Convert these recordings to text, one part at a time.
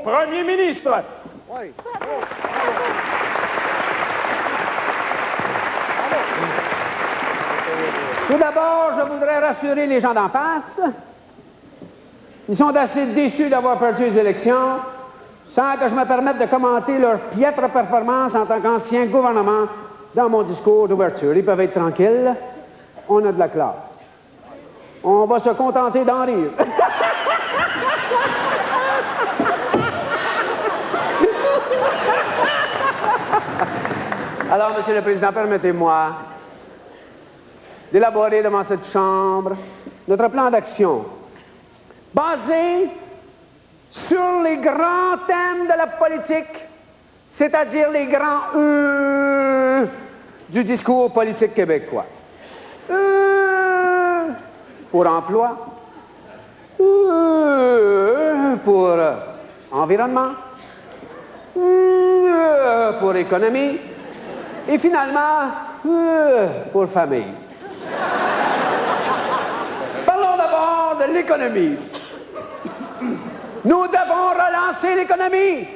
Premier ministre. Oui. Tout d'abord, je voudrais rassurer les gens d'en face. Ils sont assez déçus d'avoir perdu les élections, sans que je me permette de commenter leur piètre performance en tant qu'ancien gouvernement dans mon discours d'ouverture. Ils peuvent être tranquilles. On a de la classe. On va se contenter d'en rire. Alors, Monsieur le Président, permettez-moi d'élaborer devant cette Chambre notre plan d'action basé sur les grands thèmes de la politique, c'est-à-dire les grands du discours politique québécois. Pour emploi, pour environnement, pour économie, et finalement, pour famille. Parlons d'abord de l'économie. Nous devons relancer l'économie,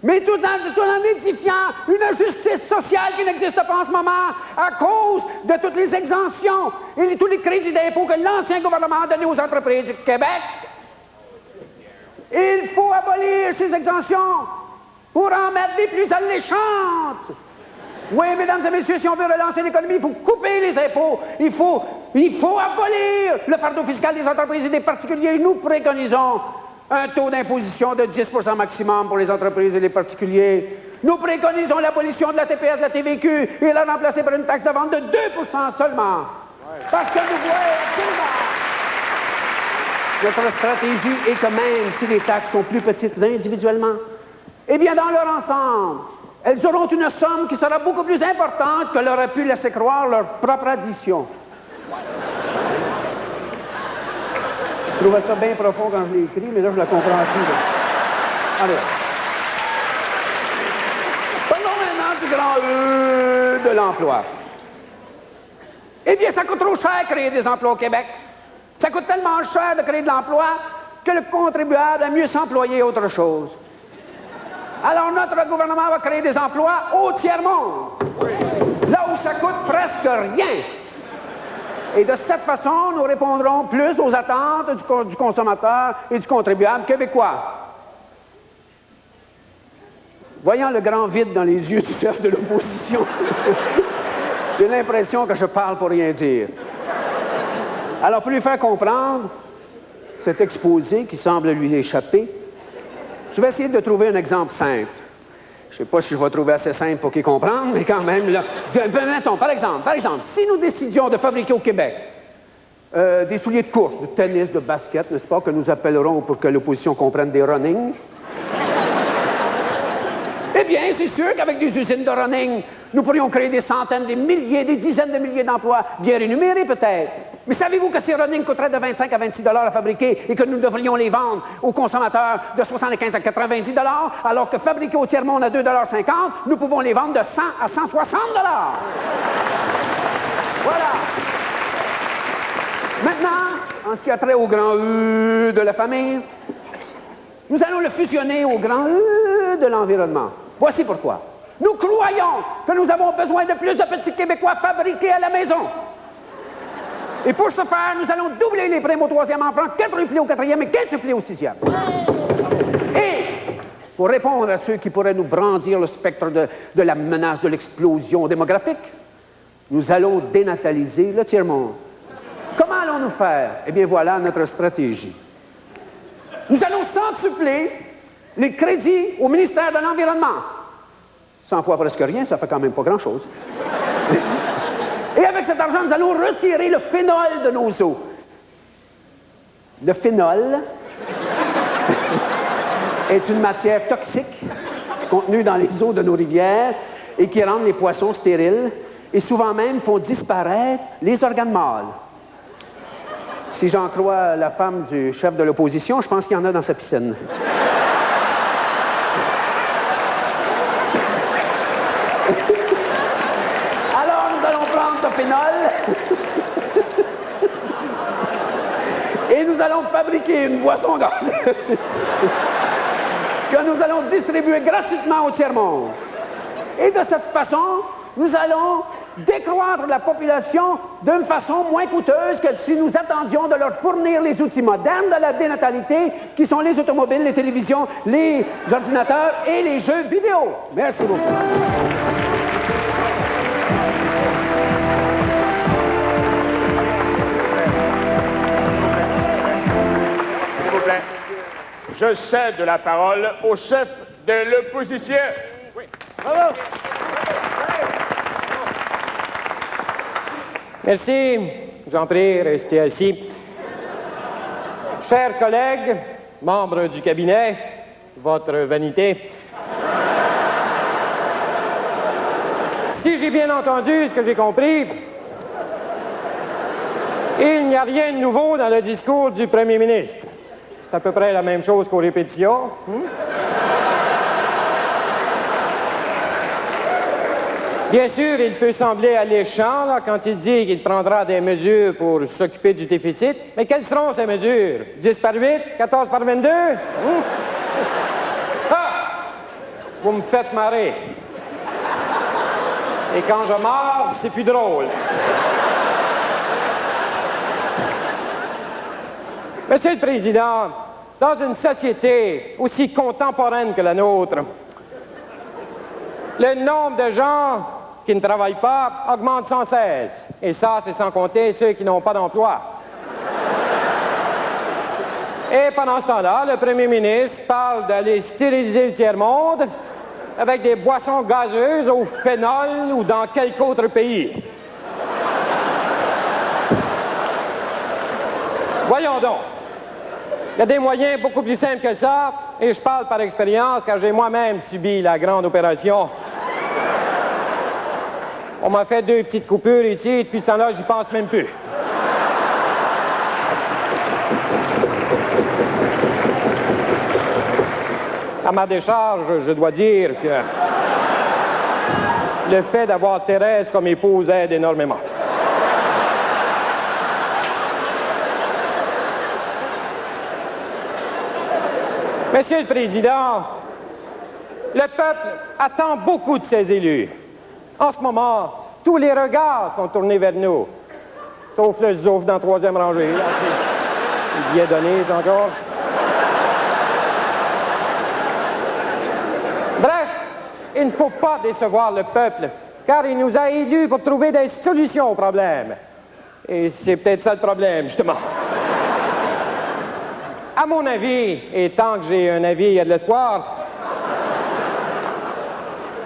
mais tout en édifiant une justice sociale qui n'existe pas en ce moment à cause de toutes les exemptions et tous les crédits d'impôt que l'ancien gouvernement a donnés aux entreprises du Québec. Il faut abolir ces exemptions pour en mettre des plus alléchantes. Oui, mesdames et messieurs, si on veut relancer l'économie, il faut couper les impôts. Il faut abolir le fardeau fiscal des entreprises et des particuliers. Nous préconisons un taux d'imposition de 10% maximum pour les entreprises et les particuliers. Nous préconisons l'abolition de la TPS, de la TVQ et la remplacer par une taxe de vente de 2% seulement. Parce que nous voyons notre stratégie est que même si les taxes sont plus petites individuellement, eh bien, dans leur ensemble, elles auront une somme qui sera beaucoup plus importante que leur a pu laisser croire leur propre addition. Je trouvais ça bien profond quand je l'ai écrit, mais là, je la comprends plus. Là. Allez. Parlons maintenant du grand de l'emploi. Eh bien, ça coûte trop cher de créer des emplois au Québec. Ça coûte tellement cher de créer de l'emploi que le contribuable a mieux s'employer à autre chose. Alors, notre gouvernement va créer des emplois au tiers-monde, là où ça coûte presque rien. Et de cette façon, nous répondrons plus aux attentes du consommateur et du contribuable québécois. Voyant le grand vide dans les yeux du chef de l'opposition, j'ai l'impression que je parle pour rien dire. Alors, pour lui faire comprendre cet exposé qui semble lui échapper, je vais essayer de trouver un exemple simple. Je ne sais pas si je vais trouver assez simple pour qu'il comprenne, mais quand même, là... Mettons, par exemple, si nous décidions de fabriquer au Québec des souliers de course, de tennis, de basket, n'est-ce pas, que nous appellerons, pour que l'opposition comprenne, des running, eh bien, c'est sûr qu'avec des usines de running, nous pourrions créer des centaines, des milliers, des dizaines de milliers d'emplois, bien rémunérés peut-être. Mais savez-vous que ces running coûteraient de 25 à 26 $ à fabriquer et que nous devrions les vendre aux consommateurs de 75 à 90 $, alors que fabriqués au tiers-monde à 2,50 $, nous pouvons les vendre de 100 à 160 $. Voilà. Maintenant, en ce qui a trait au grand de la famille, nous allons le fusionner au grand de l'environnement. Voici pourquoi. Nous croyons que nous avons besoin de plus de petits Québécois fabriqués à la maison. Et pour ce faire, nous allons doubler les primes au 3e emploi, quadrupler au 4e et quintupler au 6e. Et pour répondre à ceux qui pourraient nous brandir le spectre de la menace de l'explosion démographique, nous allons dénataliser le tiers-monde. Comment allons-nous faire? Eh bien, voilà notre stratégie. Nous allons centupler les crédits au ministère de l'Environnement. 100 fois presque rien, ça fait quand même pas grand-chose. Et avec cet argent, nous allons retirer le phénol de nos eaux. Le phénol est une matière toxique contenue dans les eaux de nos rivières et qui rend les poissons stériles et souvent même font disparaître les organes mâles. Si j'en crois la femme du chef de l'opposition, je pense qu'il y en a dans sa piscine. Alors, nous allons prendre ce phénol et nous allons fabriquer une boisson gazeuse que nous allons distribuer gratuitement au tiers-monde. Et de cette façon, nous allons décroître la population d'une façon moins coûteuse que si nous attendions de leur fournir les outils modernes de la dénatalité, qui sont les automobiles, les télévisions, les ordinateurs et les jeux vidéo. Merci beaucoup. S'il vous plaît. Je cède la parole au chef de l'opposition. Oui. Bravo. Merci. J'en prie, restez assis. Chers collègues, membres du cabinet, votre vanité. Si j'ai bien entendu ce que j'ai compris, il n'y a rien de nouveau dans le discours du premier ministre. C'est à peu près la même chose qu'aux répétitions. Bien sûr, il peut sembler alléchant là, quand il dit qu'il prendra des mesures pour s'occuper du déficit. Mais quelles seront ces mesures? 10 par 8? 14 par 22? Ah! Vous me faites marrer. Et quand je mords, c'est plus drôle. Monsieur le Président, dans une société aussi contemporaine que la nôtre, le nombre de gens qui ne travaillent pas augmente sans cesse. Et ça, c'est sans compter ceux qui n'ont pas d'emploi. Et pendant ce temps-là, le premier ministre parle d'aller stériliser le tiers-monde avec des boissons gazeuses au phénol ou dans quelque autre pays. Voyons donc. Il y a des moyens beaucoup plus simples que ça, et je parle par expérience car j'ai moi-même subi la grande opération. On m'a fait 2 petites coupures ici, et depuis ce temps-là, j'y pense même plus. À ma décharge, je dois dire que le fait d'avoir Thérèse comme épouse aide énormément. Monsieur le Président, le peuple attend beaucoup de ses élus. En ce moment, tous les regards sont tournés vers nous. Sauf le zouf dans la 3e rangée. Là, il vient donné, encore. Bref, il ne faut pas décevoir le peuple, car il nous a élus pour trouver des solutions aux problèmes. Et c'est peut-être ça le problème, justement. À mon avis, et tant que j'ai un avis, il y a de l'espoir,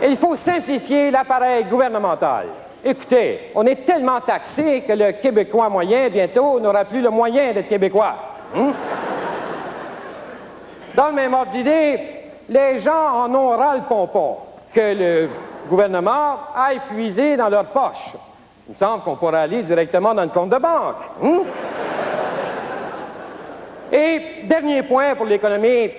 il faut simplifier l'appareil gouvernemental. Écoutez, on est tellement taxé que le Québécois moyen, bientôt, n'aura plus le moyen d'être Québécois. Dans le même ordre d'idée, les gens en ont ras le pompon que le gouvernement aille puiser dans leur poche. Il me semble qu'on pourrait aller directement dans le compte de banque. Et dernier point pour l'économie,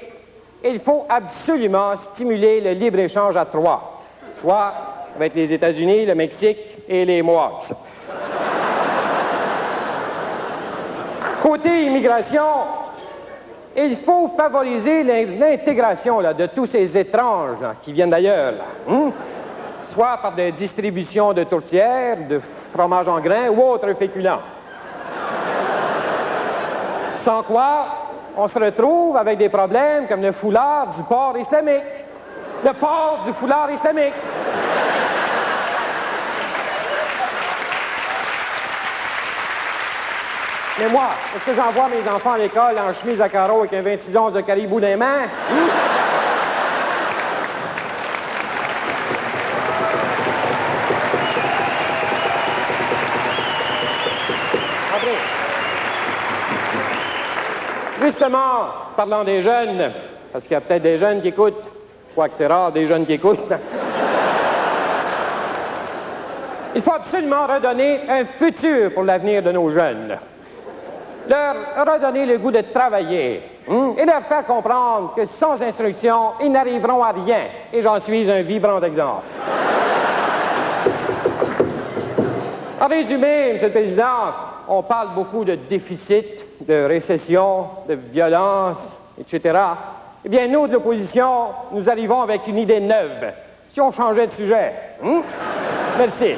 il faut absolument stimuler le libre-échange à 3, soit avec les États-Unis, le Mexique et les Mohawks. Côté immigration, il faut favoriser l'intégration de tous ces étranges là, qui viennent d'ailleurs, soit par des distributions de tourtières, de fromage en grains ou autres féculents. Sans quoi, on se retrouve avec des problèmes comme le foulard du port islamique. Le port du foulard islamique. Mais moi, est-ce que j'envoie mes enfants à l'école en chemise à carreaux avec un 26 onces de caribou dans les mains? Justement, parlant des jeunes, parce qu'il y a peut-être des jeunes qui écoutent, quoique c'est rare des jeunes qui écoutent, il faut absolument redonner un futur pour l'avenir de nos jeunes. Leur redonner le goût de travailler et leur faire comprendre que sans instruction, ils n'arriveront à rien. Et j'en suis un vibrant exemple. En résumé, M. le Président, on parle beaucoup de déficit, de récession, de violence, etc. Eh bien, nous, de l'opposition, nous arrivons avec une idée neuve. Si on changeait de sujet. Merci.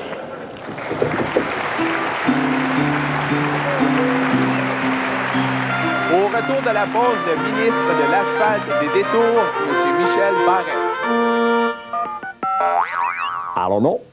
Au retour de la pause, le ministre de l'Asphalte et des Détours, M. Michel Barrette. I don't know.